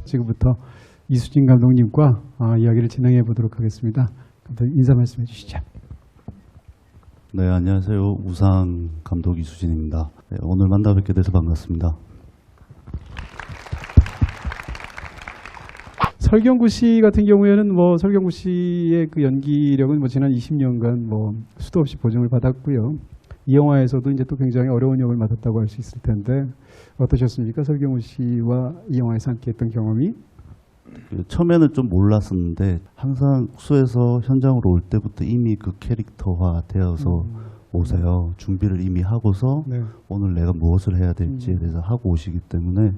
지금부터 이수진 감독님과 이야기를 진행해 보도록 하겠습니다. 감독님 인사 말씀해 주시죠. 네, 안녕하세요. 우상 감독 이수진입니다. 네, 오늘 만나 뵙게 돼서 반갑습니다. 설경구 씨 같은 경우에는 설경구 씨의 그 연기력은 지난 20년간 수도 없이 보증을 받았고요. 이 영화에서도 이제 또 굉장히 어려운 역을 맡았다고 할 수 있을 텐데 어떠셨습니까? 설경구 씨와 이 영화에서 함께했던 경험이? 처음에는 좀 몰랐었는데 항상 숙소에서 현장으로 올 때부터 이미 그 캐릭터화 되어서 오세요. 준비를 이미 하고서 네. 오늘 내가 무엇을 해야 될지에 대해서 하고 오시기 때문에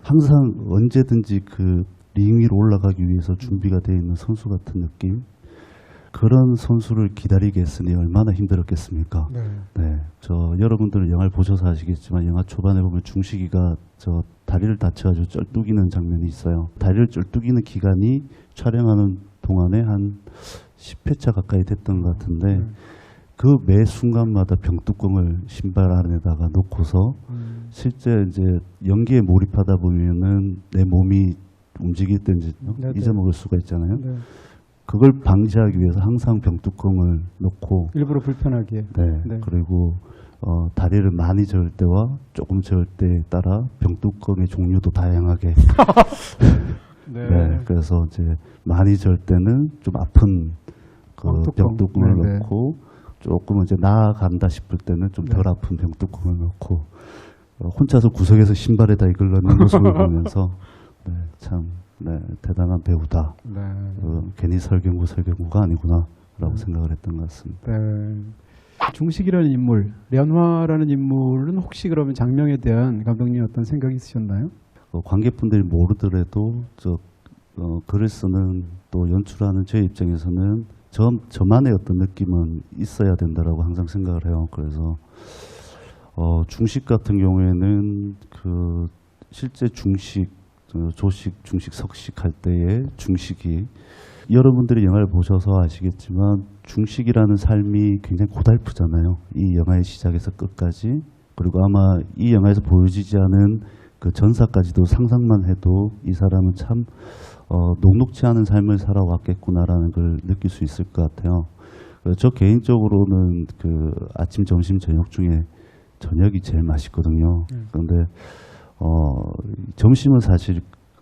항상 언제든지 그 링 위로 올라가기 위해서 준비가 되어 있는 선수 같은 느낌. 그런 선수를 기다리게 했으니 얼마나 힘들었겠습니까? 네. 네, 여러분들은 영화를 보셔서 아시겠지만 영화 초반에 보면 중식이가 다리를 다쳐가지고 쩔뚝이는 장면이 있어요. 다리를 쩔뚝이는 기간이 촬영하는 동안에 한 10회차 가까이 됐던 것 같은데 그 매 순간마다 병뚜껑을 신발 안에다가 놓고서 실제 이제 연기에 몰입하다 보면은 내 몸이 움직일 때 이제 잊어먹을 수가 있잖아요. 네. 그걸 방지하기 위해서 항상 병뚜껑을 놓고 일부러 불편하게. 네. 그리고 다리를 많이 저을 때와 조금 저을 때에 따라 병뚜껑의 종류도 다양하게 네. 그래서 이제 많이 저을 때는 좀 아픈 그 병뚜껑을 넣고 조금 이제 나아간다 싶을 때는 좀 덜 아픈 병뚜껑을 넣고 혼자서 구석에서 신발에다 이걸 넣는 모습을 보면서 참 대단한 배우다. 네. 괜히 설경구가 아니구나라고 생각을 했던 것 같습니다. 네. 중식이라는 인물, 련화라는 인물은 혹시 그러면 장명에 대한 감독님 어떤 생각이 있으셨나요? 관객분들이 모르더라도 글을 쓰는 또 연출하는 제 입장에서는 저만의 어떤 느낌은 있어야 된다라고 항상 생각을 해요. 그래서 중식 같은 경우에는 그 실제 중식, 조식, 중식, 석식 할 때의 중식이 여러분들이 영화를 보셔서 아시겠지만 중식이라는 삶이 굉장히 고달프잖아요. 이 영화의 시작에서 끝까지. 그리고 아마 이 영화에서 보여지지 않은 그 전사까지도 상상만 해도 이 사람은 참 녹록지 않은 삶을 살아왔겠구나라는 걸 느낄 수 있을 것 같아요. 저 개인적으로는 그 아침, 점심, 저녁 중에 저녁이 제일 맛있거든요. 그런데 점심은 사실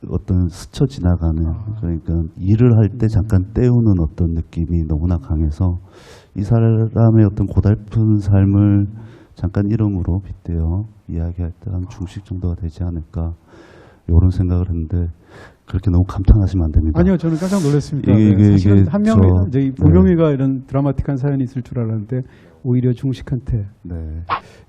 어떤 스쳐 지나가는 그러니까 일을 할 때 잠깐 때우는 어떤 느낌이 너무나 강해서 이 사람의 어떤 고달픈 삶을 잠깐 이름으로 빗대어 이야기할 때 한 중식 정도가 되지 않을까 이런 생각을 했는데 그렇게 너무 감탄하시면 안 됩니다. 아니요, 저는 깜짝 놀랐습니다. 사실은 한 명의 보명이가 이런 드라마틱한 사연이 있을 줄 알았는데 오히려 중식한테.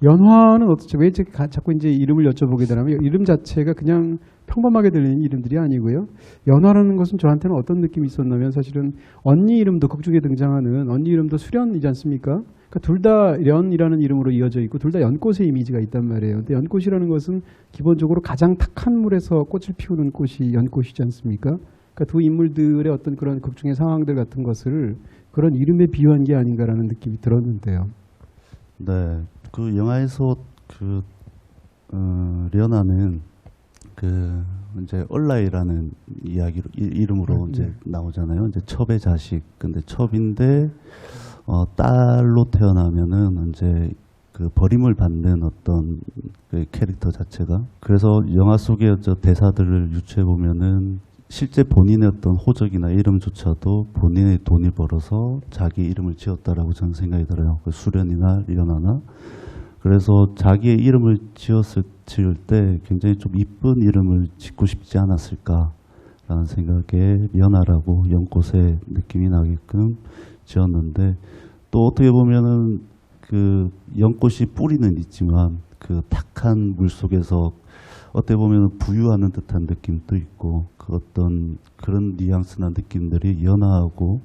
연화는 어떻죠? 왜 자꾸 이제 이름을 여쭤보게 되냐면 이름 자체가 그냥 평범하게 들리는 이름들이 아니고요. 연화라는 것은 저한테는 어떤 느낌이 있었냐면 사실은 언니 이름도 극 중에 등장하는 언니 이름도 수련이지 않습니까? 그러니까 둘 다 련이라는 이름으로 이어져 있고 둘 다 연꽃의 이미지가 있단 말이에요. 근데 연꽃이라는 것은 기본적으로 가장 탁한 물에서 꽃을 피우는 꽃이 연꽃이지 않습니까? 그러니까 두 인물들의 어떤 그런 극 중의 상황들 같은 것을 그런 이름에 비유한 게 아닌가라는 느낌이 들었는데요. 네, 그 영화에서 그 련아는 그 이제 얼라이라는 이야기로 이름으로 이제 나오잖아요. 이제 첩의 자식. 근데 첩인데 딸로 태어나면은 이제 그 버림을 받는 어떤 그 캐릭터 자체가. 그래서 영화 속의 대사들을 유추해 보면은 실제 본인의 어떤 호적이나 이름조차도 본인의 돈을 벌어서 자기 이름을 지었다라고 저는 생각이 들어요. 그 수련이나 련아나. 그래서 자기의 이름을 지을 때 굉장히 좀 이쁜 이름을 짓고 싶지 않았을까라는 생각에 연아라고 연꽃의 느낌이 나게끔 지었는데 또 어떻게 보면은 그 연꽃이 뿌리는 있지만 그 탁한 물 속에서 어떻게 보면 부유하는 듯한 느낌도 있고 그 어떤 그런 뉘앙스나 느낌들이 연아하고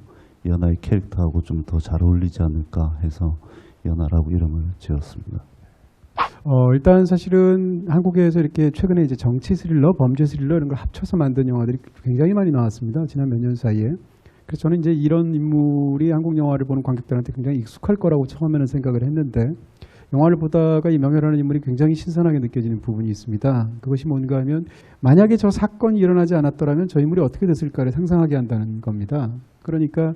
연아의 캐릭터하고 좀 더 잘 어울리지 않을까 해서 연아라고 이름을 지었습니다. 일단 사실은 한국에서 이렇게 최근에 이제 정치 스릴러, 범죄 스릴러 이런 걸 합쳐서 만든 영화들이 굉장히 많이 나왔습니다. 지난 몇 년 사이에. 그래서 저는 이제 이런 인물이 한국 영화를 보는 관객들한테 굉장히 익숙할 거라고 처음에는 생각을 했는데 영화를 보다가 이 명예라는 인물이 굉장히 신선하게 느껴지는 부분이 있습니다. 그것이 뭔가 하면 만약에 저 사건이 일어나지 않았더라면 저 인물이 어떻게 됐을까를 상상하게 한다는 겁니다. 그러니까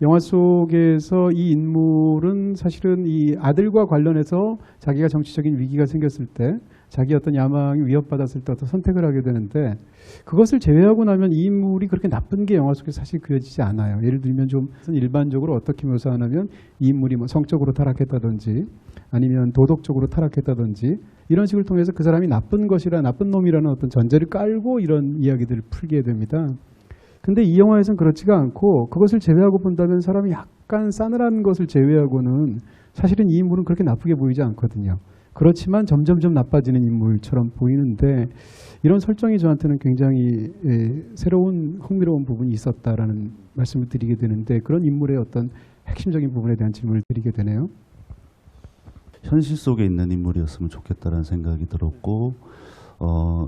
영화 속에서 이 인물은 사실은 이 아들과 관련해서 자기가 정치적인 위기가 생겼을 때 자기 어떤 야망이 위협받았을 때 어떤 선택을 하게 되는데 그것을 제외하고 나면 이 인물이 그렇게 나쁜 게 영화 속에 사실 그려지지 않아요. 예를 들면 좀 일반적으로 어떻게 묘사하냐면 이 인물이 뭐 성적으로 타락했다든지 아니면 도덕적으로 타락했다든지 이런 식을 통해서 그 사람이 나쁜 것이라 나쁜 놈이라는 어떤 전제를 깔고 이런 이야기들을 풀게 됩니다. 근데 이 영화에서는 그렇지가 않고 그것을 제외하고 본다면 사람이 약간 싸늘한 것을 제외하고는 사실은 이 인물은 그렇게 나쁘게 보이지 않거든요. 그렇지만 점점점 나빠지는 인물처럼 보이는데 이런 설정이 저한테는 굉장히 새로운 흥미로운 부분이 있었다라는 말씀을 드리게 되는데 그런 인물의 어떤 핵심적인 부분에 대한 질문을 드리게 되네요. 현실 속에 있는 인물이었으면 좋겠다라는 생각이 들었고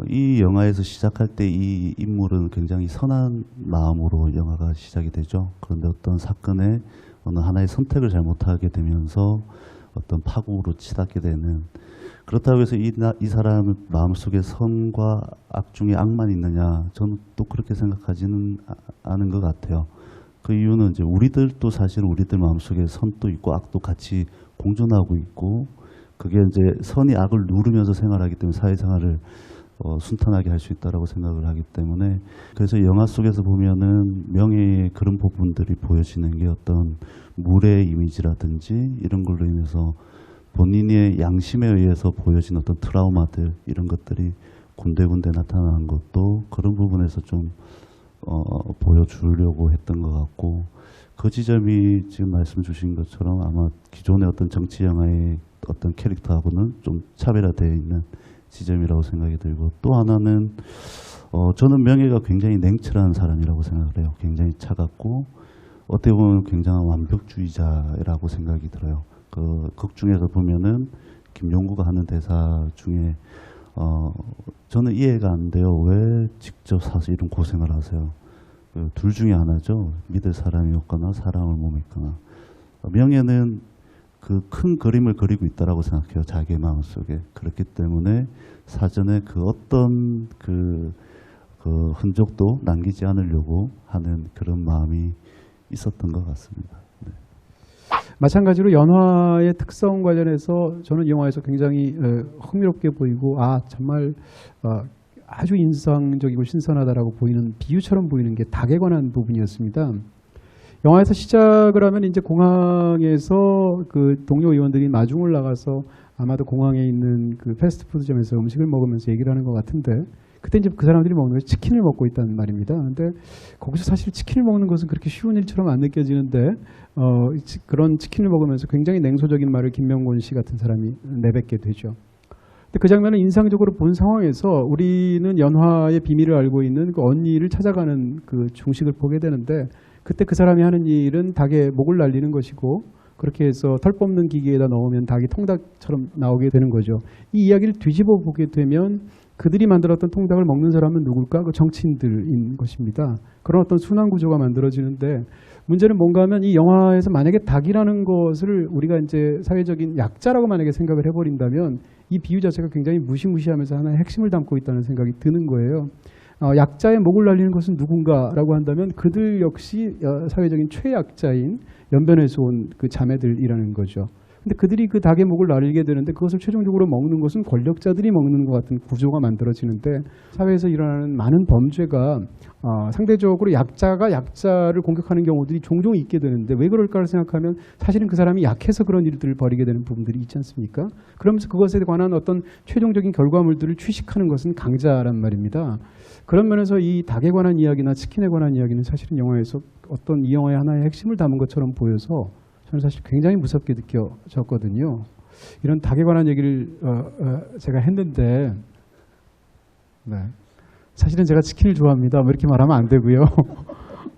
이 영화에서 시작할 때 이 인물은 굉장히 선한 마음으로 영화가 시작이 되죠. 그런데 어떤 사건에 어느 하나의 선택을 잘못하게 되면서 어떤 파국으로 치닫게 되는 그렇다고 해서 이 사람 마음속에 선과 악 중에 악만 있느냐 저는 또 그렇게 생각하지는 않은 것 같아요. 그 이유는 이제 우리들도 사실 우리들 마음속에 선도 있고 악도 같이 공존하고 있고 그게 이제 선이 악을 누르면서 생활하기 때문에 사회생활을 순탄하게 할 수 있다라고 생각을 하기 때문에 그래서 영화 속에서 보면은 명예의 그런 부분들이 보여지는 게 어떤 물의 이미지라든지 이런 걸로 인해서 본인의 양심에 의해서 보여진 어떤 트라우마들 이런 것들이 군데군데 나타나는 것도 그런 부분에서 좀 보여주려고 했던 것 같고 그 지점이 지금 말씀 주신 것처럼 아마 기존의 어떤 정치 영화의 어떤 캐릭터하고는 좀 차별화되어 있는 지점이라고 생각이 들고 또 하나는 저는 명예가 굉장히 냉철한 사람이라고 생각을 해요. 굉장히 차갑고 어떻게 보면 굉장한 완벽주의자라고 생각이 들어요. 그 극 중에서 보면은 김용구가 하는 대사 중에 저는 이해가 안 돼요. 왜 직접 사서 이런 고생을 하세요? 둘 중에 하나죠. 믿을 사람이 없거나 사랑을 못 믿거나. 명예는 그 큰 그림을 그리고 있다라고 생각해요. 자기의 마음속에. 그렇기 때문에 사전에 그 어떤 그 흔적도 남기지 않으려고 하는 그런 마음이 있었던 것 같습니다. 네. 마찬가지로 연화의 특성 관련해서 저는 이 영화에서 굉장히 흥미롭게 보이고 정말 아주 인상적이고 신선하다라고 보이는 비유처럼 보이는 게 닭에 관한 부분이었습니다. 영화에서 시작을 하면 이제 공항에서 그 동료 의원들이 마중을 나가서 아마도 공항에 있는 그 패스트푸드점에서 음식을 먹으면서 얘기를 하는 것 같은데 그때 이제 그 사람들이 먹는 것이 치킨을 먹고 있다는 말입니다. 근데 거기서 사실 치킨을 먹는 것은 그렇게 쉬운 일처럼 안 느껴지는데 그런 치킨을 먹으면서 굉장히 냉소적인 말을 김명곤 씨 같은 사람이 내뱉게 되죠. 근데 그 장면을 인상적으로 본 상황에서 우리는 연화의 비밀을 알고 있는 그 언니를 찾아가는 그 중식을 보게 되는데 그때 그 사람이 하는 일은 닭의 목을 날리는 것이고 그렇게 해서 털 뽑는 기계에다 넣으면 닭이 통닭처럼 나오게 되는 거죠. 이 이야기를 뒤집어 보게 되면 그들이 만들었던 통닭을 먹는 사람은 누굴까? 그 정치인들인 것입니다. 그런 어떤 순환 구조가 만들어지는데 문제는 뭔가 하면 이 영화에서 만약에 닭이라는 것을 우리가 이제 사회적인 약자라고 만약에 생각을 해버린다면 이 비유 자체가 굉장히 무시무시하면서 하나의 핵심을 담고 있다는 생각이 드는 거예요. 약자의 목을 날리는 것은 누군가라고 한다면 그들 역시 사회적인 최약자인 연변에서 온 그 자매들이라는 거죠. 근데 그들이 그 닭의 목을 날리게 되는데 그것을 최종적으로 먹는 것은 권력자들이 먹는 것 같은 구조가 만들어지는데 사회에서 일어나는 많은 범죄가 상대적으로 약자가 약자를 공격하는 경우들이 종종 있게 되는데 왜 그럴까를 생각하면 사실은 그 사람이 약해서 그런 일들을 벌이게 되는 부분들이 있지 않습니까? 그러면서 그것에 관한 어떤 최종적인 결과물들을 취식하는 것은 강자란 말입니다. 그런 면에서 이 닭에 관한 이야기나 치킨에 관한 이야기는 사실은 영화에서 어떤 이 영화의 하나의 핵심을 담은 것처럼 보여서 저는 사실 굉장히 무섭게 느껴졌거든요. 이런 닭에 관한 얘기를 제가 했는데 사실은 제가 치킨을 좋아합니다. 뭐 이렇게 말하면 안 되고요.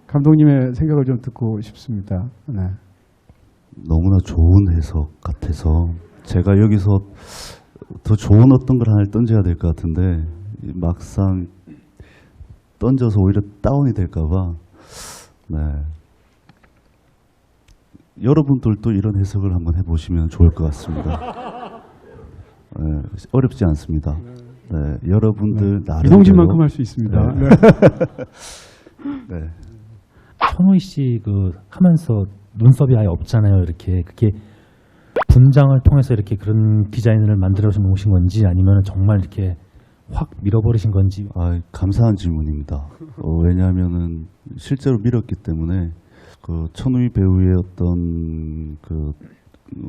감독님의 생각을 좀 듣고 싶습니다. 네. 너무나 좋은 해석 같아서 제가 여기서 더 좋은 어떤 걸 하나를 던져야 될 것 같은데 막상 던져서 오히려 다운이 될까 봐 여러분들도 이런 해석을 한번 해보시면 좋을 것 같습니다. 어렵지 않습니다. 네, 여러분들 나름대로 이동진만큼 할 수 있습니다. 네. 네. 천호희 씨 하면서 눈썹이 아예 없잖아요. 이렇게 그게 분장을 통해서 이렇게 그런 디자인을 만들어서 놓으신 건지 아니면 정말 이렇게 확 밀어버리신 건지. 감사한 질문입니다. 왜냐하면은 실제로 밀었기 때문에 천우희 배우의 어떤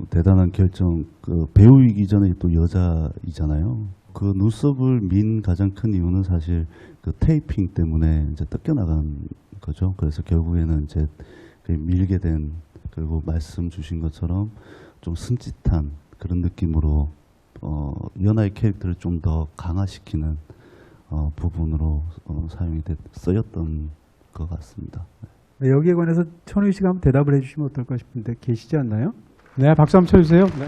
대단한 결정, 배우이기 전에 또 여자이잖아요. 눈썹을 민 가장 큰 이유는 사실 테이핑 때문에 이제 뜯겨나간 거죠. 그래서 결국에는 이제 밀게 된, 그리고 말씀 주신 것처럼 좀 순짓한 그런 느낌으로 연하의 캐릭터를 좀 더 강화시키는 부분으로 쓰였던 것 같습니다. 네, 여기에 관해서 천우희 씨가 한번 대답을 해주시면 어떨까 싶은데 계시지 않나요? 네, 박수 한번 쳐주세요. 네.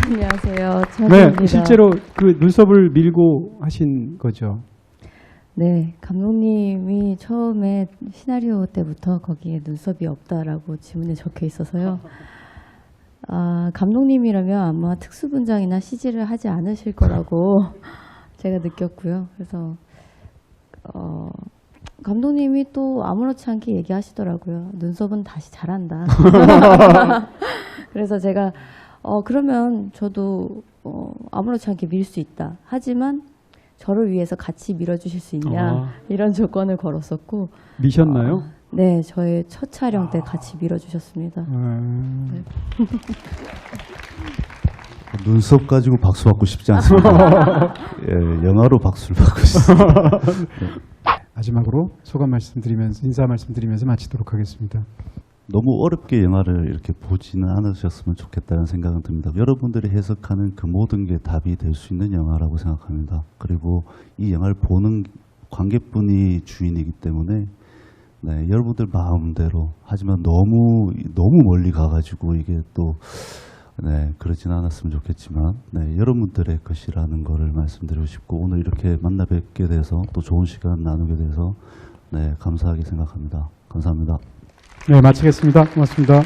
안녕하세요. 천우희입니다. 네, 실제로 눈썹을 밀고 하신 거죠. 네, 감독님이 처음에 시나리오 때부터 거기에 눈썹이 없다라고 지문에 적혀 있어서요. 감독님이라면 아마 특수분장이나 CG를 하지 않으실 거라고 제가 느꼈고요. 그래서 감독님이 또 아무렇지 않게 얘기하시더라고요. 눈썹은 다시 자란다. 그래서 제가 그러면 저도 아무렇지 않게 밀 수 있다. 하지만 저를 위해서 같이 밀어주실 수 있냐 이런 조건을 걸었었고. 미셨나요? 네, 저의 첫 촬영 때 같이 밀어주셨습니다. 네. 눈썹 가지고 박수 받고 싶지 않습니다. 예, 영화로 박수를 받고 싶습니다. 마지막으로 소감 말씀드리면서 인사 말씀드리면서 마치도록 하겠습니다. 너무 어렵게 영화를 이렇게 보지는 않으셨으면 좋겠다는 생각은 듭니다. 여러분들이 해석하는 그 모든 게 답이 될 수 있는 영화라고 생각합니다. 그리고 이 영화를 보는 관객분이 주인이기 때문에 여러분들 마음대로, 하지만 너무 멀리 가가지고 이게 또 그러진 않았으면 좋겠지만 여러분들의 것이라는 거를 말씀드리고 싶고, 오늘 이렇게 만나 뵙게 돼서 또 좋은 시간 나누게 돼서 감사하게 생각합니다. 감사합니다. 네, 마치겠습니다. 고맙습니다.